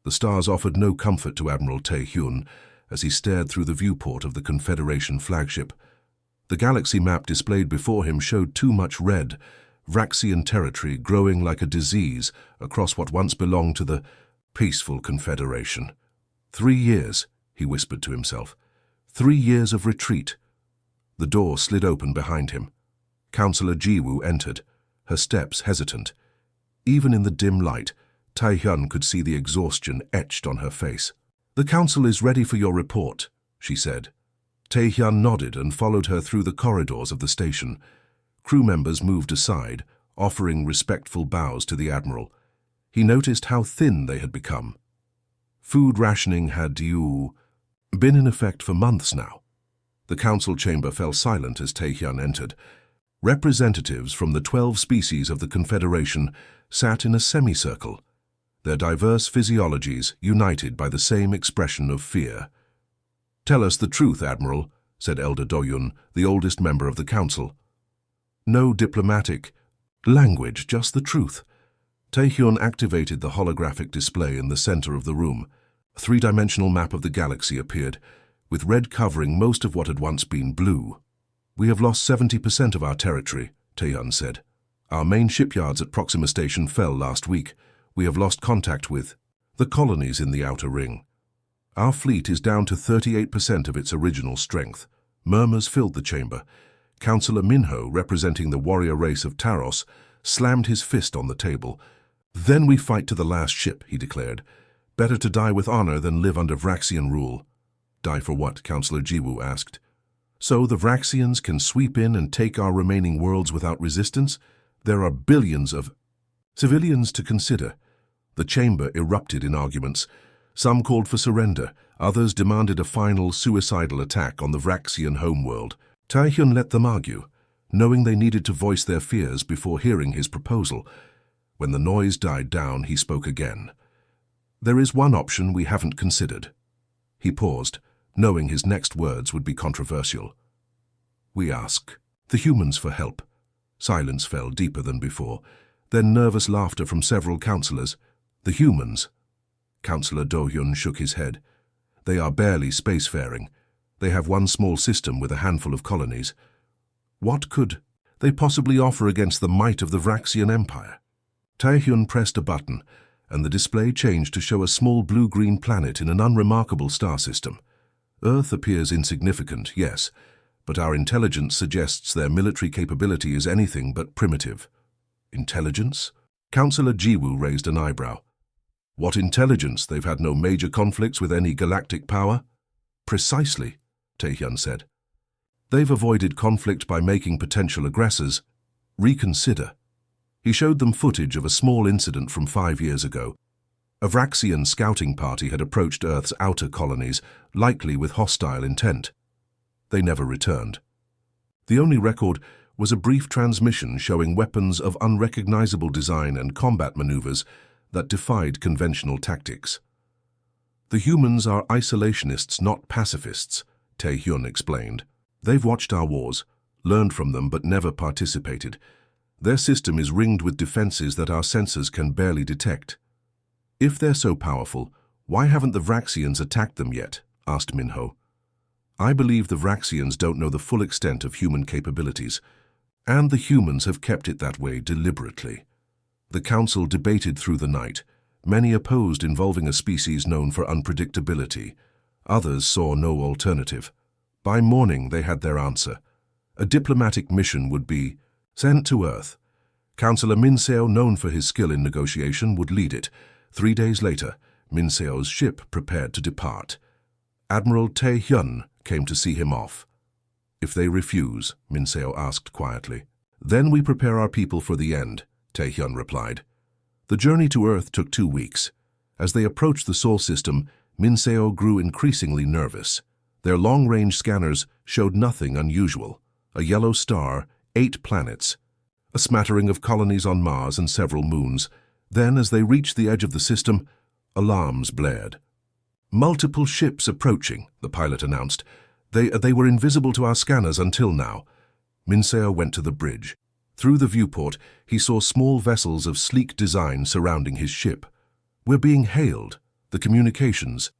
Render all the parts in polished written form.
The stars offered no comfort to Admiral Tae-hyun as he stared through the viewport of the Confederation flagship. The galaxy map displayed before him showed too much red, Vraxian territory growing like a disease across what once belonged to the peaceful Confederation. 3 years, he whispered to himself. 3 years of retreat. The door slid open behind him. Councillor Jiwoo entered, her steps hesitant. Even in the dim light, Tae-hyun could see the exhaustion etched on her face. "The council is ready for your report," she said. Tae-hyun nodded and followed her through the corridors of the station. Crew members moved aside, offering respectful bows to the admiral. He noticed how thin they had become. Food rationing had been in effect for months now. The council chamber fell silent as Tae-hyun entered. Representatives from the 12 species of the Confederation sat in a semicircle, their diverse physiologies united by the same expression of fear. "Tell us the truth, Admiral," said Elder Do-yun, the oldest member of the council. "No diplomatic language, just the truth." Tae-hyun activated the holographic display in the center of the room. A 3-dimensional map of the galaxy appeared, with red covering most of what had once been blue. "We have lost 70% of our territory," Tae-hyun said. "Our main shipyards at Proxima Station fell last week. We have lost contact with the colonies in the outer ring. Our fleet is down to 38% of its original strength." Murmurs filled the chamber. Councillor Minho, representing the warrior race of Taros, slammed his fist on the table. "Then we fight to the last ship," he declared. "Better to die with honor than live under Vraxian rule." "Die for what?" Councillor Jiwoo asked. "So the Vraxians can sweep in and take our remaining worlds without resistance? There are billions of civilians to consider." The chamber erupted in arguments. Some called for surrender, others demanded a final suicidal attack on the Vraxian homeworld. Tae-hyun let them argue, knowing they needed to voice their fears before hearing his proposal. When the noise died down, he spoke again. "There is one option we haven't considered." He paused, knowing his next words would be controversial. "We ask the humans for help." Silence fell deeper than before, then nervous laughter from several councillors. "The humans?" Councillor Do-hyun shook his head. "They are barely spacefaring. They have one small system with a handful of colonies. What could they possibly offer against the might of the Vraxian Empire?" Tae-hyun pressed a button, and the display changed to show a small blue-green planet in an unremarkable star system. "Earth appears insignificant, yes, but our intelligence suggests their military capability is anything but primitive." "Intelligence?" Councillor Jiwoo raised an eyebrow. "What intelligence? They've had no major conflicts with any galactic power." "Precisely," Tae-hyun said. "They've avoided conflict by making potential aggressors reconsider." He showed them footage of a small incident from 5 years ago. A Vraxian scouting party had approached Earth's outer colonies, likely with hostile intent. They never returned. The only record was a brief transmission showing weapons of unrecognizable design and combat maneuvers that defied conventional tactics. "The humans are isolationists, not pacifists," Tae-hyun explained. "They've watched our wars, learned from them but never participated. Their system is ringed with defenses that our sensors can barely detect." "If they're so powerful, why haven't the Vraxians attacked them yet?" asked Minho. "I believe the Vraxians don't know the full extent of human capabilities, and the humans have kept it that way deliberately." The council debated through the night. Many opposed involving a species known for unpredictability. Others saw no alternative. By morning, they had their answer. A diplomatic mission would be sent to Earth. Councillor Minseo, known for his skill in negotiation, would lead it. 3 days later, Minseo's ship prepared to depart. Admiral Tae-hyun came to see him off. "If they refuse," Minseo asked quietly. "Then we prepare our people for the end," Tae-hyun replied. The journey to Earth took 2 weeks. As they approached the Sol system, Minseo grew increasingly nervous. Their long-range scanners showed nothing unusual. A yellow star, 8 planets, a smattering of colonies on Mars and several moons. Then, as they reached the edge of the system, alarms blared. "Multiple ships approaching," the pilot announced. They were invisible to our scanners until now." Minseo went to the bridge. Through the viewport, he saw small vessels of sleek design surrounding his ship. "We're being hailed," The communications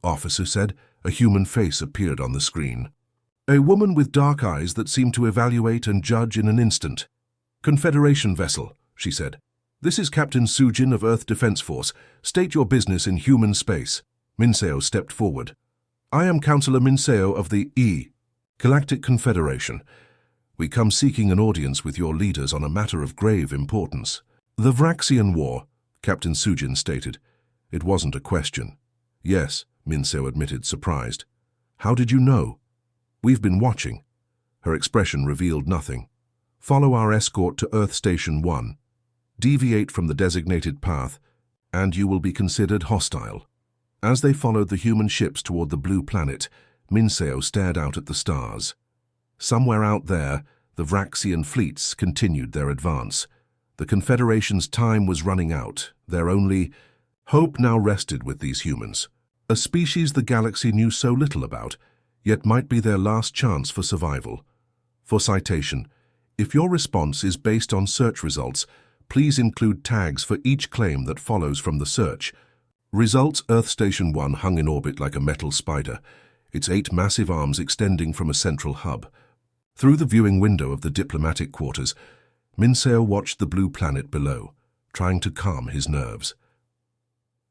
officer said. A human face appeared on the screen. A woman with dark eyes that seemed to evaluate and judge in an instant. Confederation vessel, she said. This is Captain Sujin of Earth Defense Force. State your business in human space. Minseo stepped forward. I am Counselor Minseo of the Galactic Confederation. We come seeking an audience with your leaders on a matter of grave importance. The Vraxian War, Captain Sujin stated. It wasn't a question. Yes, Minseo admitted, surprised. How did you know? We've been watching. Her expression revealed nothing. Follow our escort to Earth Station 1. Deviate from the designated path, and you will be considered hostile. As they followed the human ships toward the blue planet, Minseo stared out at the stars. Somewhere out there, the Vraxian fleets continued their advance. The Confederation's time was running out. Their only hope now rested with these humans. A species the galaxy knew so little about, yet might be their last chance for survival. For citation, if your response is based on search results, please include tags for each claim that follows from the search. Results: Earth Station 1 hung in orbit like a metal spider, its 8 massive arms extending from a central hub. Through the viewing window of the diplomatic quarters, Minseo watched the blue planet below, trying to calm his nerves.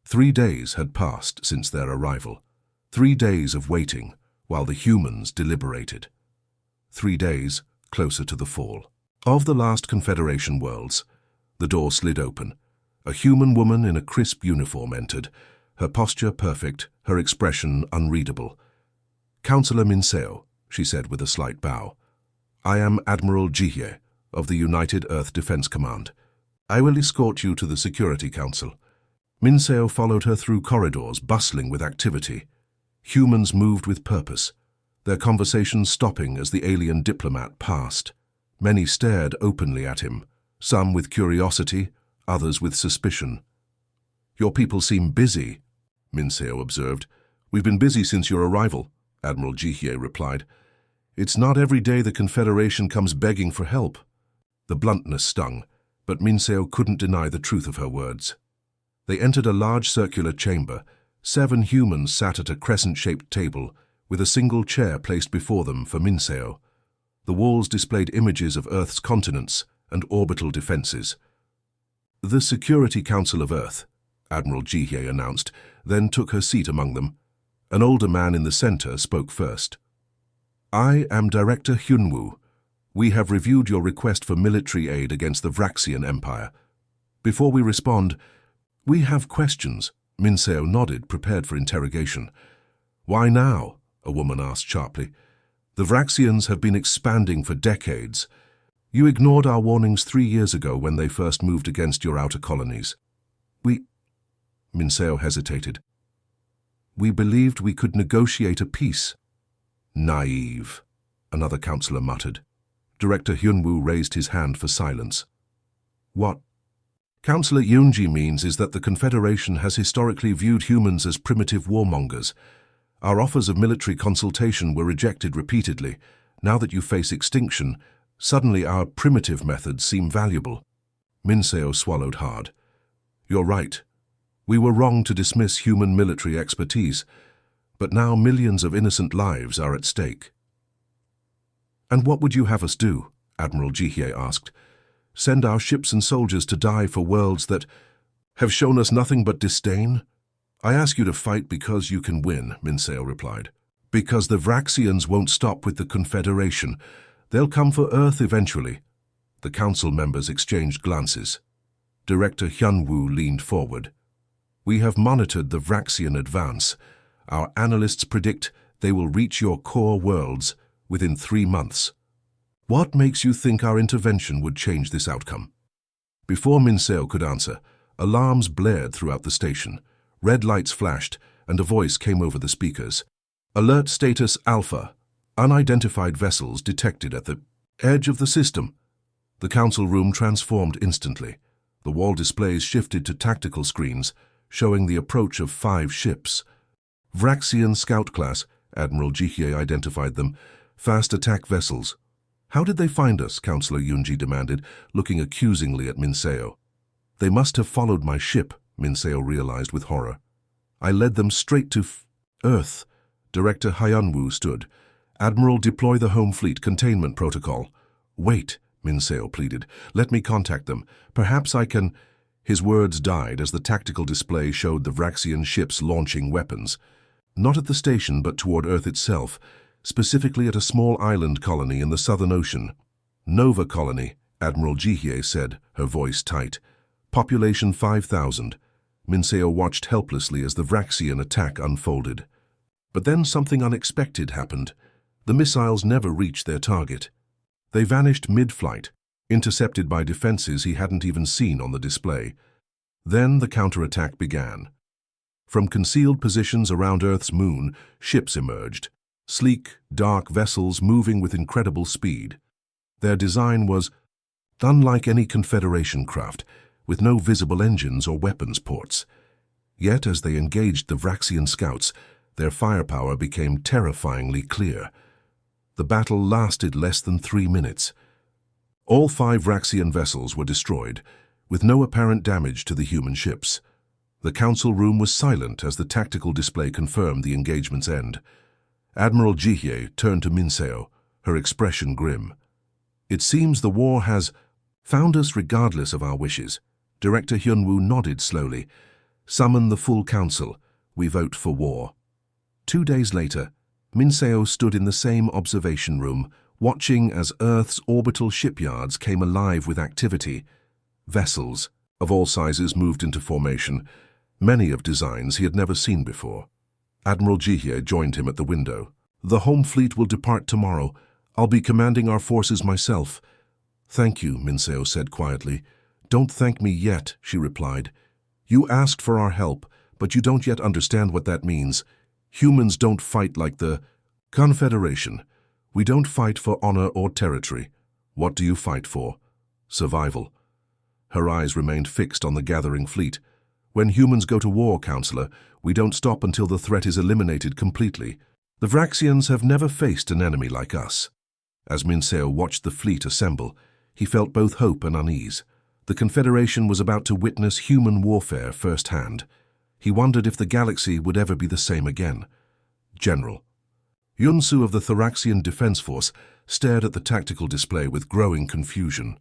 3 days had passed since their arrival. 3 days of waiting while the humans deliberated. 3 days closer to the fall. Of the last Confederation worlds, the door slid open. A human woman in a crisp uniform entered, her posture perfect, her expression unreadable. Counselor Minseo, she said with a slight bow. I am Admiral Jihye of the United Earth Defense Command. I will escort you to the Security Council. Minseo followed her through corridors bustling with activity. Humans moved with purpose, their conversations stopping as the alien diplomat passed. Many stared openly at him, some with curiosity, others with suspicion. Your people seem busy, Minseo observed. We've been busy since your arrival, Admiral Jihye replied. It's not every day the Confederation comes begging for help. The bluntness stung, but Minseo couldn't deny the truth of her words. They entered a large circular chamber. 7 humans sat at a crescent-shaped table, with a single chair placed before them for Minseo. The walls displayed images of Earth's continents and orbital defenses. The Security Council of Earth, Admiral Jihye announced, then took her seat among them. An older man in the center spoke first. I am Director Hyunwoo. We have reviewed your request for military aid against the Vraxian Empire. Before we respond, we have questions. Minseo nodded, prepared for interrogation. Why now? A woman asked sharply. The Vraxians have been expanding for decades. You ignored our warnings 3 years ago when they first moved against your outer colonies. Minseo hesitated. We believed we could negotiate a peace. Naive, another counselor muttered. Director Hyunwoo raised his hand for silence. What Counselor Yoonji means is that the Confederation has historically viewed humans as primitive warmongers. Our offers of military consultation were rejected repeatedly. Now that you face extinction, suddenly our primitive methods seem valuable. Minseo swallowed hard. You're right. We were wrong to dismiss human military expertise, but now millions of innocent lives are at stake. And what would you have us do? Admiral Jihye asked. Send our ships and soldiers to die for worlds that have shown us nothing but disdain? I ask you to fight because you can win, Minseo replied. Because the Vraxians won't stop with the Confederation. They'll come for Earth eventually. The council members exchanged glances. Director Hyunwoo leaned forward. We have monitored the Vraxian advance. Our analysts predict they will reach your core worlds within 3 months. What makes you think our intervention would change this outcome? Before Minseo could answer, alarms blared throughout the station. Red lights flashed, and a voice came over the speakers. Alert status Alpha. Unidentified vessels detected at the edge of the system. The council room transformed instantly. The wall displays shifted to tactical screens, showing the approach of 5 ships. Vraxian Scout class, Admiral Jihye identified them, fast attack vessels. How did they find us? Counselor Yoonji demanded, looking accusingly at Minseo. They must have followed my ship, Minseo realized with horror. I led them straight to Earth. Director Hyunwoo stood. Admiral, deploy the Home Fleet Containment Protocol. Wait, Minseo pleaded. Let me contact them. Perhaps I can... His words died as the tactical display showed the Vraxian ships launching weapons. Not at the station, but toward Earth itself, specifically at a small island colony in the Southern Ocean. Nova Colony, Admiral Jihye said, her voice tight. Population 5,000. Minseo watched helplessly as the Vraxian attack unfolded. But then something unexpected happened. The missiles never reached their target. They vanished mid-flight, intercepted by defenses he hadn't even seen on the display. Then the counterattack began. From concealed positions around Earth's moon, ships emerged. Sleek, dark vessels moving with incredible speed. Their design was unlike any Confederation craft, with no visible engines or weapons ports. Yet as they engaged the Vraxian scouts, their firepower became terrifyingly clear. The battle lasted less than 3 minutes. All 5 Vraxian vessels were destroyed, with no apparent damage to the human ships. The council room was silent as the tactical display confirmed the engagement's end. Admiral Jihye turned to Minseo, her expression grim. It seems the war has found us regardless of our wishes. Director Hyunwoo nodded slowly. Summon the full council. We vote for war. 2 days later, Minseo stood in the same observation room, watching as Earth's orbital shipyards came alive with activity. Vessels of all sizes moved into formation, many of designs he had never seen before. Admiral Jihye joined him at the window. The home fleet will depart tomorrow. I'll be commanding our forces myself. Thank you, Minseo said quietly. Don't thank me yet, she replied. You asked for our help, but you don't yet understand what that means. Humans don't fight like the Confederation. We don't fight for honor or territory. What do you fight for? Survival. Her eyes remained fixed on the gathering fleet. When humans go to war, Counselor, we don't stop until the threat is eliminated completely. The Vraxians have never faced an enemy like us. As Minseo watched the fleet assemble, he felt both hope and unease. The Confederation was about to witness human warfare firsthand. He wondered if the galaxy would ever be the same again. General. Yunsu of the Thoraxian Defense Force stared at the tactical display with growing confusion.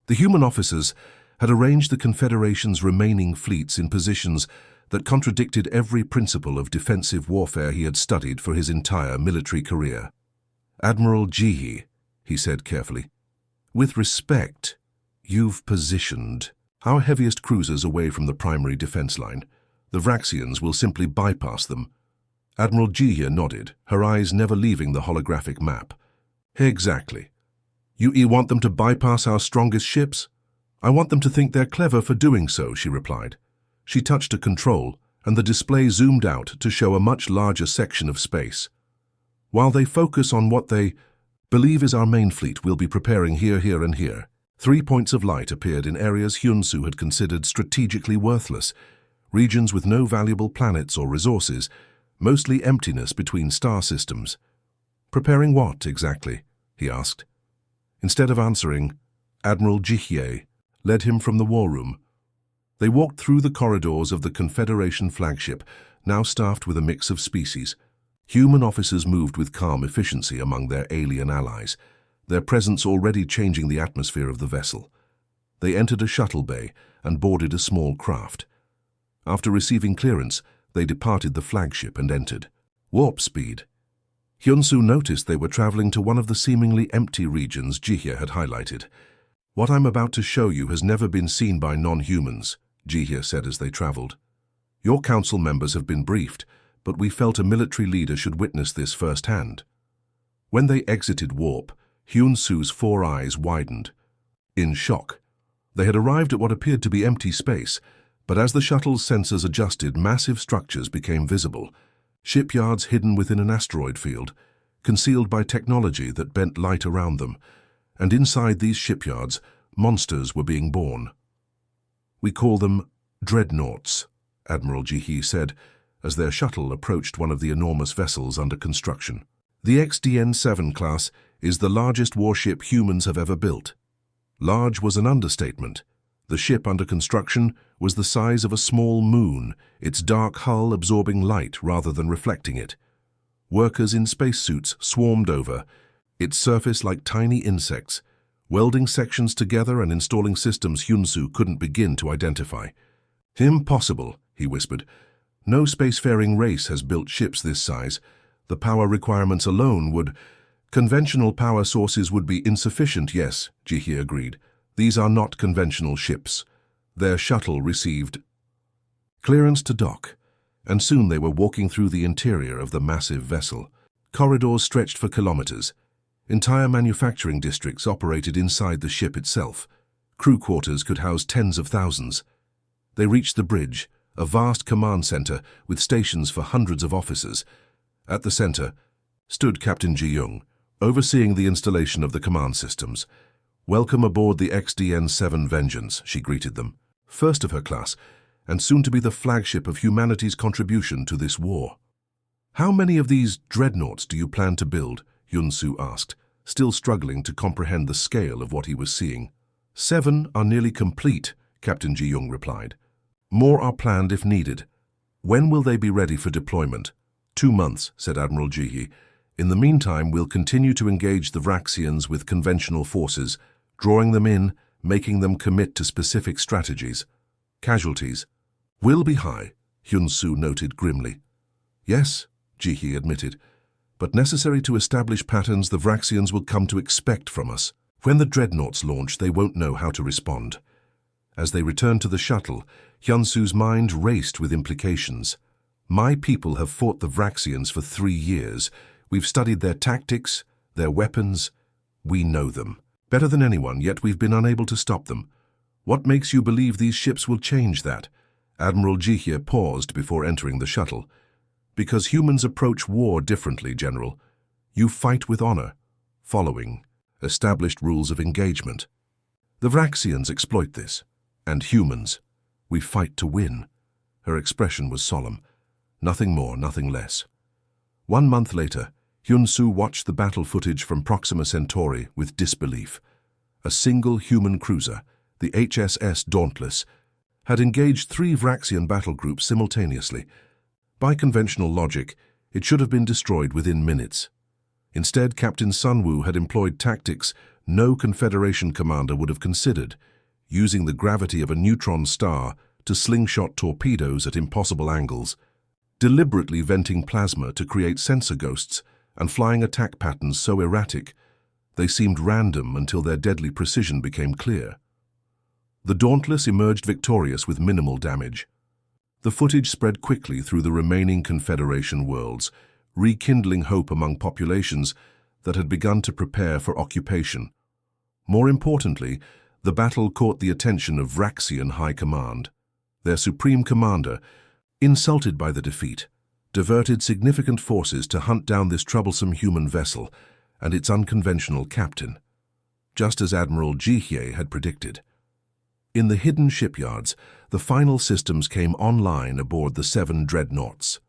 The human officers had arranged the Confederation's remaining fleets in positions that contradicted every principle of defensive warfare he had studied for his entire military career. Admiral Jihye, he said carefully, with respect, you've positioned our heaviest cruisers away from the primary defense line. The Vraxians will simply bypass them. Admiral Jihye nodded, her eyes never leaving the holographic map. Exactly. You want them to bypass our strongest ships? I want them to think they're clever for doing so, she replied. She touched a control, and the display zoomed out to show a much larger section of space. While they focus on what they believe is our main fleet, we'll be preparing here, here, and here. 3 points of light appeared in areas Hyunsu had considered strategically worthless, regions with no valuable planets or resources, mostly emptiness between star systems. Preparing what, exactly? He asked. Instead of answering, Admiral Jihye led him from the war room. They walked through the corridors of the Confederation flagship, now staffed with a mix of species. Human officers moved with calm efficiency among their alien allies, their presence already changing the atmosphere of the vessel. They entered a shuttle bay and boarded a small craft. After receiving clearance, they departed the flagship and entered. Warp speed. Hyunsu noticed they were traveling to one of the seemingly empty regions Jihye had highlighted. What I'm about to show you has never been seen by non-humans, Jihye said as they traveled. Your council members have been briefed, but we felt a military leader should witness this firsthand. When they exited warp, Hyunsu's 4 eyes widened. In shock. They had arrived at what appeared to be empty space, but as the shuttle's sensors adjusted, massive structures became visible. Shipyards hidden within an asteroid field, concealed by technology that bent light around them. And inside these shipyards, monsters were being born. We call them Dreadnoughts, Admiral Jihye said, as their shuttle approached one of the enormous vessels under construction. The XDN-7 class is the largest warship humans have ever built. Large was an understatement. The ship under construction was the size of a small moon, its dark hull absorbing light rather than reflecting it. Workers in spacesuits swarmed over, its surface like tiny insects, welding sections together and installing systems Hyun-Soo couldn't begin to identify. "Impossible," he whispered. "No spacefaring race has built ships this size. The power requirements alone would—" "Conventional power sources would be insufficient, yes," Ji-hye agreed. "These are not conventional ships." Their shuttle received clearance to dock, and soon they were walking through the interior of the massive vessel. Corridors stretched for kilometers. Entire manufacturing districts operated inside the ship itself. Crew quarters could house tens of thousands. They reached the bridge, a vast command center with stations for hundreds of officers. At the center stood Captain Ji-young, overseeing the installation of the command systems. "Welcome aboard the XDN-7 Vengeance," she greeted them. "First of her class, and soon to be the flagship of humanity's contribution to this war." "How many of these dreadnoughts do you plan to build?" Hyun-Soo asked, still struggling to comprehend the scale of what he was seeing. "7 are nearly complete," Captain Ji-young replied. "More are planned if needed." "When will they be ready for deployment?" 2 months, said Admiral Ji-hye. "In the meantime, we'll continue to engage the Vraxians with conventional forces, drawing them in, making them commit to specific strategies. Casualties will be high," Hyun-Soo noted grimly. "Yes," Ji-hye admitted, "but necessary to establish patterns the Vraxians will come to expect from us. When the dreadnoughts launch, they won't know how to respond." As they returned to the shuttle, Hyun-Soo's mind raced with implications. "My people have fought the Vraxians for 3 years. We've studied their tactics, their weapons. We know them better than anyone, yet we've been unable to stop them. What makes you believe these ships will change that?" Admiral Ji-hye paused before entering the shuttle. "Because humans approach war differently, General. You fight with honor, following established rules of engagement. The Vraxians exploit this, and humans, we fight to win." Her expression was solemn. Nothing more, nothing less. 1 month later, Hyun-Soo watched the battle footage from Proxima Centauri with disbelief. A single human cruiser, the HSS Dauntless, had engaged 3 Vraxian battle groups simultaneously. By conventional logic, it should have been destroyed within minutes. Instead, Captain Sun-woo had employed tactics no Confederation commander would have considered, using the gravity of a neutron star to slingshot torpedoes at impossible angles, deliberately venting plasma to create sensor ghosts, and flying attack patterns so erratic they seemed random until their deadly precision became clear. The Dauntless emerged victorious with minimal damage. The footage spread quickly through the remaining Confederation worlds, rekindling hope among populations that had begun to prepare for occupation. More importantly, the battle caught the attention of Vraxian High Command. Their supreme commander, insulted by the defeat, diverted significant forces to hunt down this troublesome human vessel and its unconventional captain, just as Admiral Ji-hye had predicted. In the hidden shipyards, the final systems came online aboard the 7 dreadnoughts.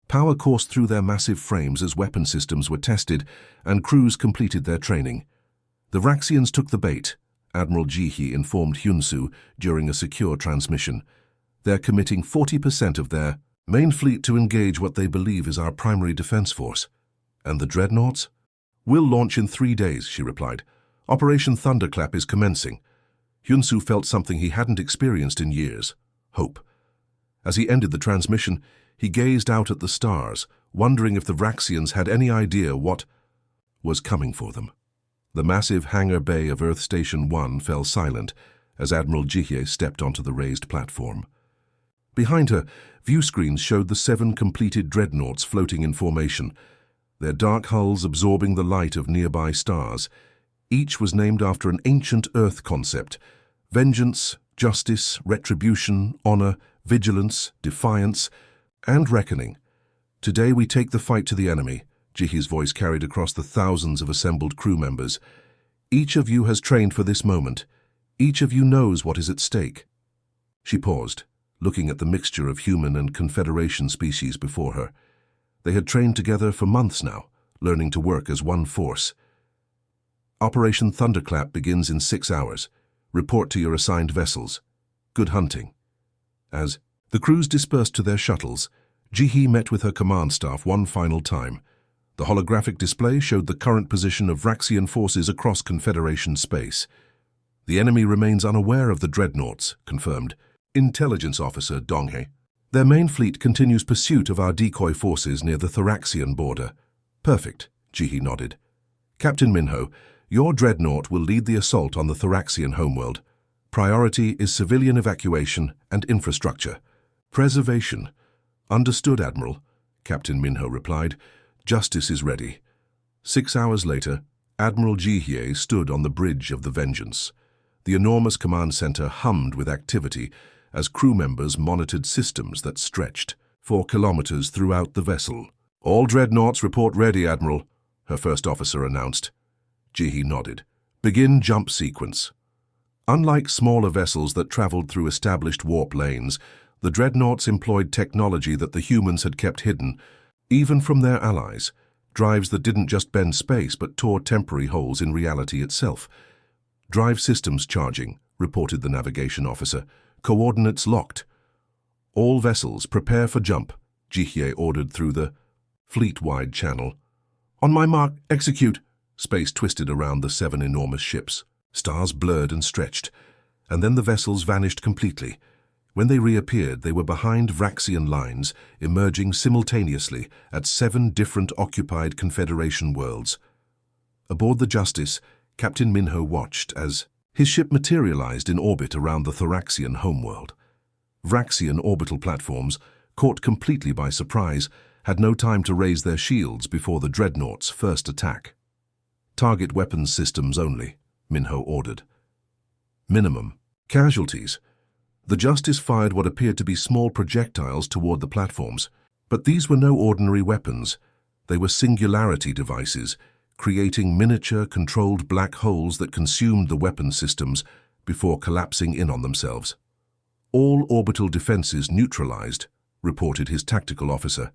Power coursed through their massive frames as weapon systems were tested and crews completed their training. The Vraxians took the bait, Admiral Ji-hye informed Hyun-Soo during a secure transmission. They're committing 40% of their main fleet to engage what they believe is our primary defense force. And the dreadnoughts? We'll launch in 3 days, she replied. Operation Thunderclap is commencing. Hyun-Soo felt something he hadn't experienced in years: hope. As he ended the transmission, he gazed out at the stars, wondering if the Vraxians had any idea what was coming for them. The massive hangar bay of Earth Station 1 fell silent as Admiral Ji-hye stepped onto the raised platform. Behind her, view screens showed the 7 completed dreadnoughts floating in formation, their dark hulls absorbing the light of nearby stars. Each was named after an ancient Earth concept: vengeance, justice, retribution, honor, vigilance, defiance, and reckoning. Today we take the fight to the enemy, Ji-hye's voice carried across the thousands of assembled crew members. Each of you has trained for this moment. Each of you knows what is at stake. She paused, looking at the mixture of human and Confederation species before her. They had trained together for months now, learning to work as one force. Operation Thunderclap begins in 6 hours. Report to your assigned vessels. Good hunting. As the crews dispersed to their shuttles, Jihi met with her command staff one final time. The holographic display showed the current position of Vraxian forces across Confederation space. The enemy remains unaware of the Dreadnoughts, confirmed Intelligence Officer Donghe. Their main fleet continues pursuit of our decoy forces near the Thoraxian border. Perfect, Jihi nodded. Captain Minho, your Dreadnought will lead the assault on the Thoraxian homeworld. Priority is civilian evacuation and infrastructure. Preservation. Understood, Admiral, Captain Minho replied. Justice is ready. 6 hours later, Admiral Jihi stood on the bridge of the Vengeance. The enormous command center hummed with activity as crew members monitored systems that stretched 4 kilometers throughout the vessel. All Dreadnoughts report ready, Admiral, her first officer announced. Jihi nodded. Begin jump sequence. Unlike smaller vessels that traveled through established warp lanes, the Dreadnoughts employed technology that the humans had kept hidden, even from their allies, drives that didn't just bend space but tore temporary holes in reality itself. Drive systems charging, reported the navigation officer. Coordinates locked. All vessels prepare for jump, Jihi ordered through the fleet-wide channel. On my mark, execute. Space twisted around the 7 enormous ships. Stars blurred and stretched, and then the vessels vanished completely. When they reappeared, they were behind Vraxian lines, emerging simultaneously at 7 different occupied Confederation worlds. Aboard the Justice, Captain Minho watched as his ship materialized in orbit around the Thoraxian homeworld. Vraxian orbital platforms, caught completely by surprise, had no time to raise their shields before the Dreadnoughts' first attack. Target weapons systems only, Minho ordered. Minimum casualties. The Justice fired what appeared to be small projectiles toward the platforms, but these were no ordinary weapons. They were singularity devices, creating miniature, controlled black holes that consumed the weapon systems before collapsing in on themselves. All orbital defenses neutralized, reported his tactical officer.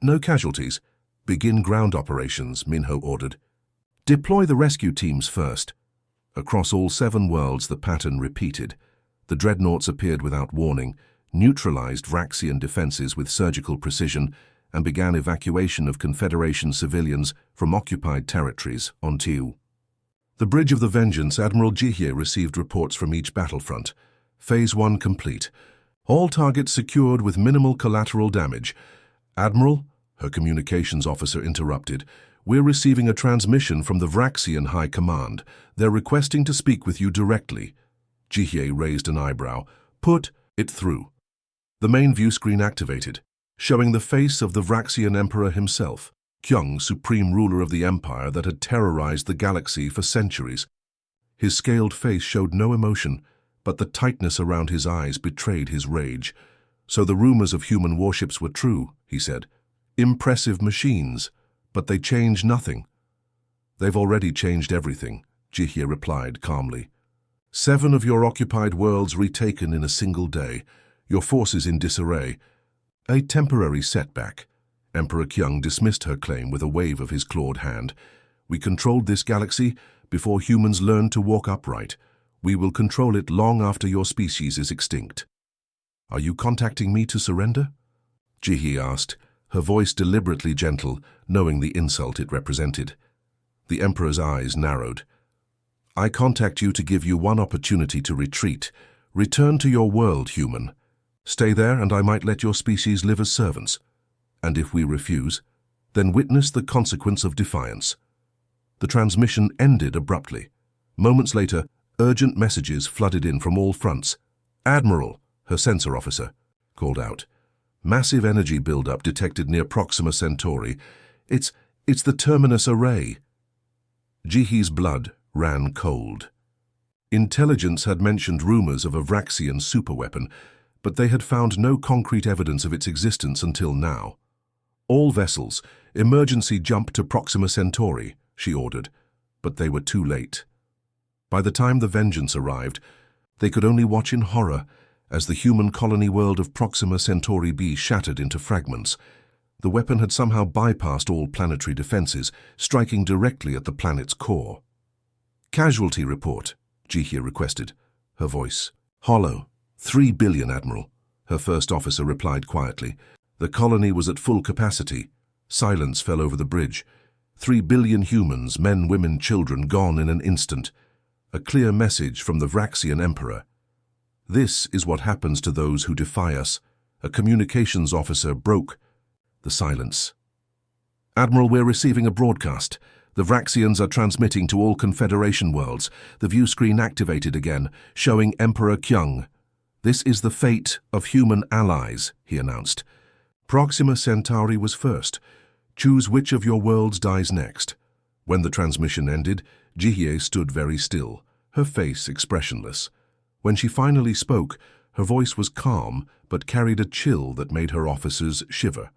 No casualties. Begin ground operations, Minho ordered. Deploy the rescue teams first. Across all 7 worlds, the pattern repeated. The Dreadnoughts appeared without warning, neutralized Vraxian defenses with surgical precision, and began evacuation of Confederation civilians from occupied territories on Tiu. The Bridge of the Vengeance, Admiral Jihi received reports from each battlefront. Phase 1 complete. All targets secured with minimal collateral damage. Admiral, her communications officer interrupted, we're receiving a transmission from the Vraxian High Command. They're requesting to speak with you directly. Jihi raised an eyebrow. Put it through. The main view screen activated, showing the face of the Vraxian Emperor himself, Kyung, supreme ruler of the empire that had terrorized the galaxy for centuries. His scaled face showed no emotion, but the tightness around his eyes betrayed his rage. So the rumors of human warships were true, he said. Impressive machines, but they change nothing. They've already changed everything, Jihi replied calmly. 7 of your occupied worlds retaken in a single day, your forces in disarray. A temporary setback. Emperor Kyung dismissed her claim with a wave of his clawed hand. We controlled this galaxy before humans learned to walk upright. We will control it long after your species is extinct. Are you contacting me to surrender? Jihi asked, her voice deliberately gentle, knowing the insult it represented. The Emperor's eyes narrowed. I contact you to give you one opportunity to retreat. Return to your world, human. Stay there and I might let your species live as servants. And if we refuse, then witness the consequence of defiance. The transmission ended abruptly. Moments later, urgent messages flooded in from all fronts. Admiral, her sensor officer, called out. Massive energy buildup detected near Proxima Centauri. It's the Terminus Array. Jihi's blood ran cold. Intelligence had mentioned rumors of a Vraxian superweapon, but they had found no concrete evidence of its existence until now. All vessels, emergency jump to Proxima Centauri, she ordered, but they were too late. By the time the Vengeance arrived, they could only watch in horror as the human colony world of Proxima Centauri B shattered into fragments. The weapon had somehow bypassed all planetary defenses, striking directly at the planet's core. Casualty report, Jihye requested, her voice hollow. 3 billion, Admiral, her first officer replied quietly. The colony was at full capacity. Silence fell over the bridge. 3 billion humans, men, women, children, gone in an instant. A clear message from the Vraxian Emperor. This is what happens to those who defy us. A communications officer broke the silence. Admiral, we're receiving a broadcast. The Vraxians are transmitting to all Confederation worlds. The view screen activated again, showing Emperor Kyung. This is the fate of human allies, he announced. Proxima Centauri was first. Choose which of your worlds dies next. When the transmission ended, Jihye stood very still, her face expressionless. When she finally spoke, her voice was calm but carried a chill that made her officers shiver.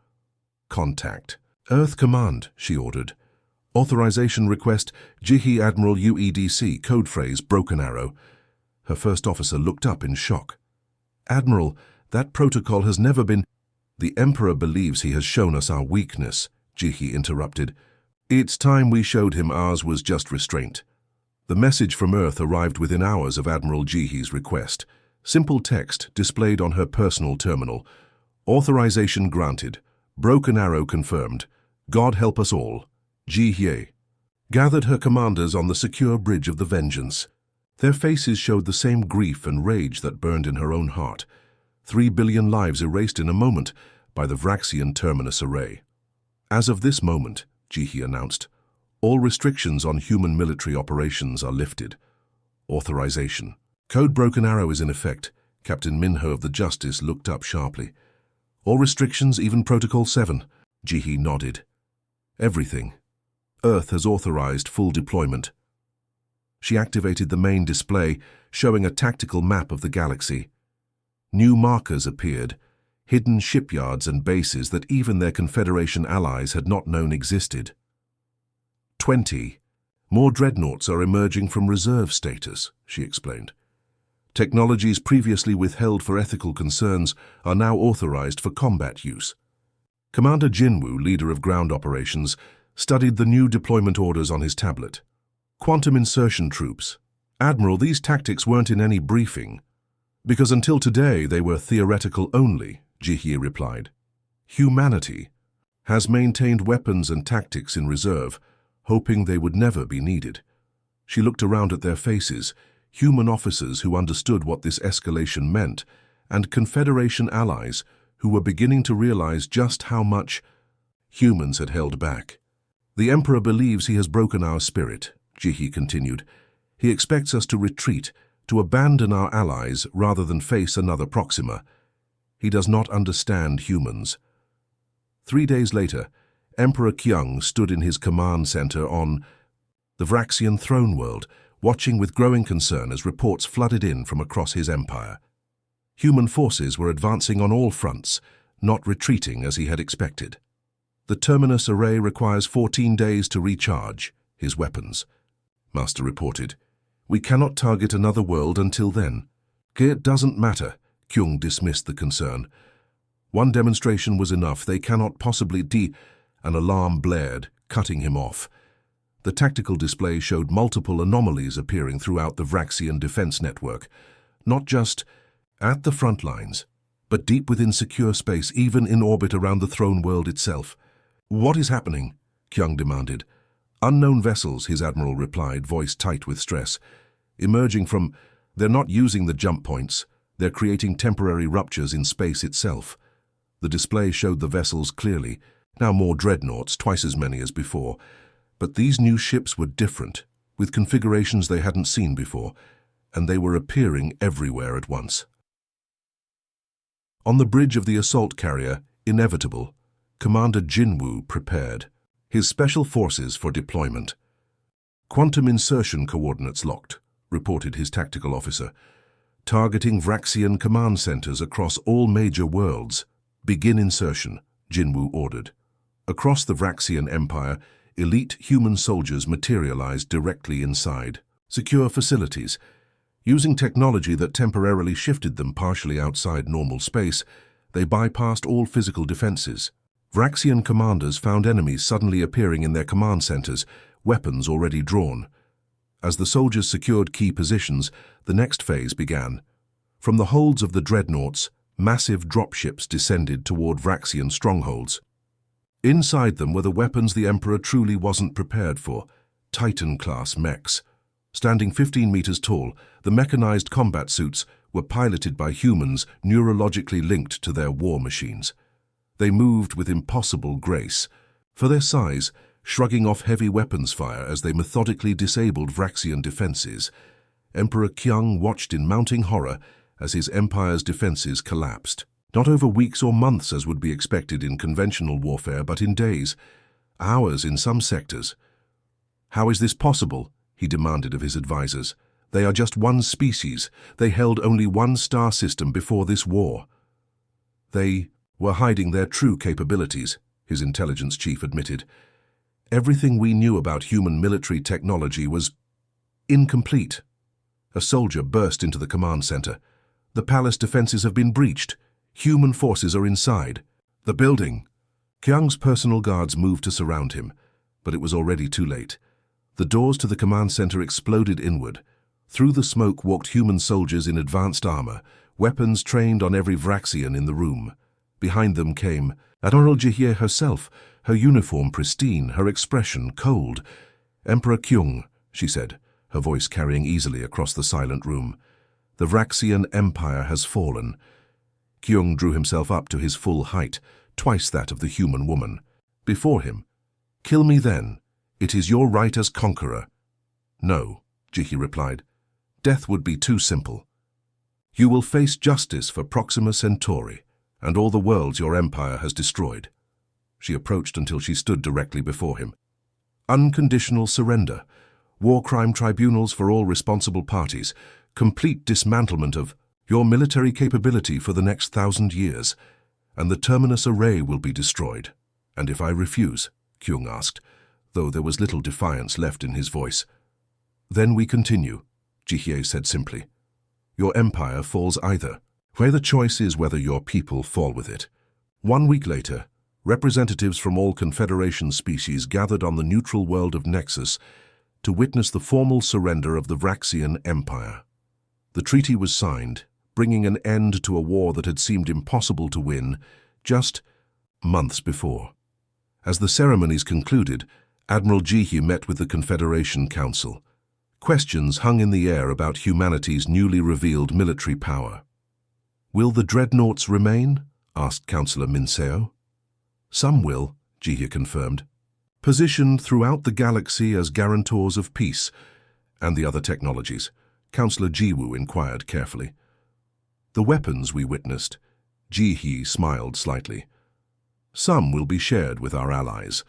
Contact. Earth Command, she ordered. Authorization request, Jihye Admiral UEDC, code phrase Broken Arrow. Her first officer looked up in shock. Admiral, that protocol has never been— The Emperor believes he has shown us our weakness, Jihye interrupted. It's time we showed him ours was just restraint. The message from Earth arrived within hours of Admiral Jihye's request. Simple text displayed on her personal terminal. Authorization granted. Broken Arrow confirmed. God help us all. Jihye gathered her commanders on the secure bridge of the Vengeance. Their faces showed the same grief and rage that burned in her own heart. 3 billion lives erased in a moment by the Vraxian terminus array. As of this moment, Jihye announced, all restrictions on human military operations are lifted. Authorization. Code Broken Arrow is in effect. Captain Minho of the Justice looked up sharply. All restrictions, even Protocol 7. Jihye nodded. Everything. Earth has authorized full deployment. She activated the main display, showing a tactical map of the galaxy. New markers appeared, hidden shipyards and bases that even their Confederation allies had not known existed. 20. More Dreadnoughts are emerging from reserve status, she explained. Technologies previously withheld for ethical concerns are now authorized for combat use. Commander Jinwoo, leader of ground operations, studied the new deployment orders on his tablet. Quantum insertion troops. Admiral, these tactics weren't in any briefing. Because until today they were theoretical only, Jihye replied. Humanity has maintained weapons and tactics in reserve, hoping they would never be needed. She looked around at their faces, human officers who understood what this escalation meant, and Confederation allies who were beginning to realize just how much humans had held back. The Emperor believes he has broken our spirit, Jihye continued. He expects us to retreat, to abandon our allies rather than face another Proxima. He does not understand humans. 3 days later, Emperor Kyung stood in his command center on the Vraxian throne world, watching with growing concern as reports flooded in from across his empire. Human forces were advancing on all fronts, not retreating as he had expected. The terminus array requires 14 days to recharge his weapons, Master reported. We cannot target another world until then. It doesn't matter, Kyung dismissed the concern. One demonstration was enough. They cannot possibly An alarm blared, cutting him off. The tactical display showed multiple anomalies appearing throughout the Vraxian defense network, not just at the front lines, but deep within secure space, even in orbit around the throne world itself. What is happening? Kyung demanded. Unknown vessels, his admiral replied, voice tight with stress. Emerging from— They're not using the jump points. They're creating temporary ruptures in space itself. The display showed the vessels clearly, now more Dreadnoughts, twice as many as before. But these new ships were different, with configurations they hadn't seen before, and they were appearing everywhere at once. On the bridge of the assault carrier, Inevitable, Commander Jinwoo prepared his special forces for deployment. Quantum insertion coordinates locked, reported his tactical officer. Targeting Vraxian command centers across all major worlds. Begin insertion, Jinwoo ordered. Across the Vraxian Empire, elite human soldiers materialized directly inside secure facilities. Using technology that temporarily shifted them partially outside normal space, they bypassed all physical defenses. Vraxian commanders found enemies suddenly appearing in their command centers, weapons already drawn. As the soldiers secured key positions, the next phase began. From the holds of the Dreadnoughts, massive dropships descended toward Vraxian strongholds. Inside them were the weapons the Emperor truly wasn't prepared for, Titan-class mechs. Standing 15 meters tall, the mechanized combat suits were piloted by humans neurologically linked to their war machines. They moved with impossible grace, for their size, shrugging off heavy weapons fire as they methodically disabled Vraxian defenses. Emperor Kyung watched in mounting horror as his empire's defenses collapsed. Not over weeks or months as would be expected in conventional warfare, but in days, hours in some sectors. "How is this possible?" he demanded of his advisors. "They are just one species. They held only one star system before this war." "They were hiding their true capabilities," his intelligence chief admitted. "Everything we knew about human military technology was incomplete." A soldier burst into the command center. "The palace defenses have been breached. Human forces are inside." "The building!" Kyung's personal guards moved to surround him, but it was already too late. The doors to the command center exploded inward. Through the smoke walked human soldiers in advanced armor, weapons trained on every Vraxian in the room. Behind them came Admiral Jihye herself, her uniform pristine, her expression cold. "Emperor Kyung," she said, her voice carrying easily across the silent room. "The Vraxian Empire has fallen." Kyung drew himself up to his full height, twice that of the human woman. Before him, "Kill me then. It is your right as conqueror." "No," Jihye replied. "Death would be too simple. You will face justice for Proxima Centauri and all the worlds your empire has destroyed." She approached until she stood directly before him. "Unconditional surrender, war crime tribunals for all responsible parties, complete dismantlement of your military capability for the next 1,000 years, and the Terminus array will be destroyed." "And if I refuse?" Kyung asked, though there was little defiance left in his voice. "Then we continue," Jihye said simply. "Your empire falls either, where the choice is whether your people fall with it." 1 week later, representatives from all Confederation species gathered on the neutral world of Nexus to witness the formal surrender of the Vraxian Empire. The treaty was signed, bringing an end to a war that had seemed impossible to win just months before. As the ceremonies concluded, Admiral Jihye met with the Confederation Council. Questions hung in the air about humanity's newly revealed military power. "Will the Dreadnoughts remain?" asked Councillor Minseo. "Some will," Jihye confirmed. "Positioned throughout the galaxy as guarantors of peace." "And the other technologies?" Councillor Jiwoo inquired carefully. "The weapons we witnessed," Jihye smiled slightly. "Some will be shared with our allies.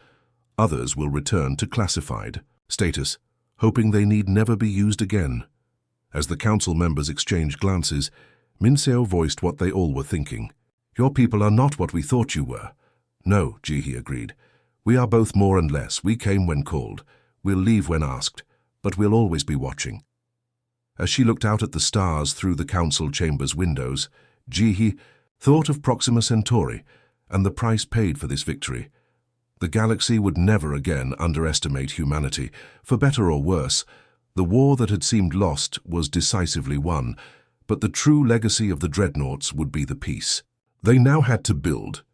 Others will return to classified status, hoping they need never be used again." As the council members exchanged glances, Minseo voiced what they all were thinking. "Your people are not what we thought you were." "No," Jihye agreed. "We are both more and less. We came when called. We'll leave when asked, but we'll always be watching." As she looked out at the stars through the council chamber's windows, Jihye thought of Proxima Centauri and the price paid for this victory. The galaxy would never again underestimate humanity. For better or worse, the war that had seemed lost was decisively won, but the true legacy of the Dreadnoughts would be the peace. They now had to build,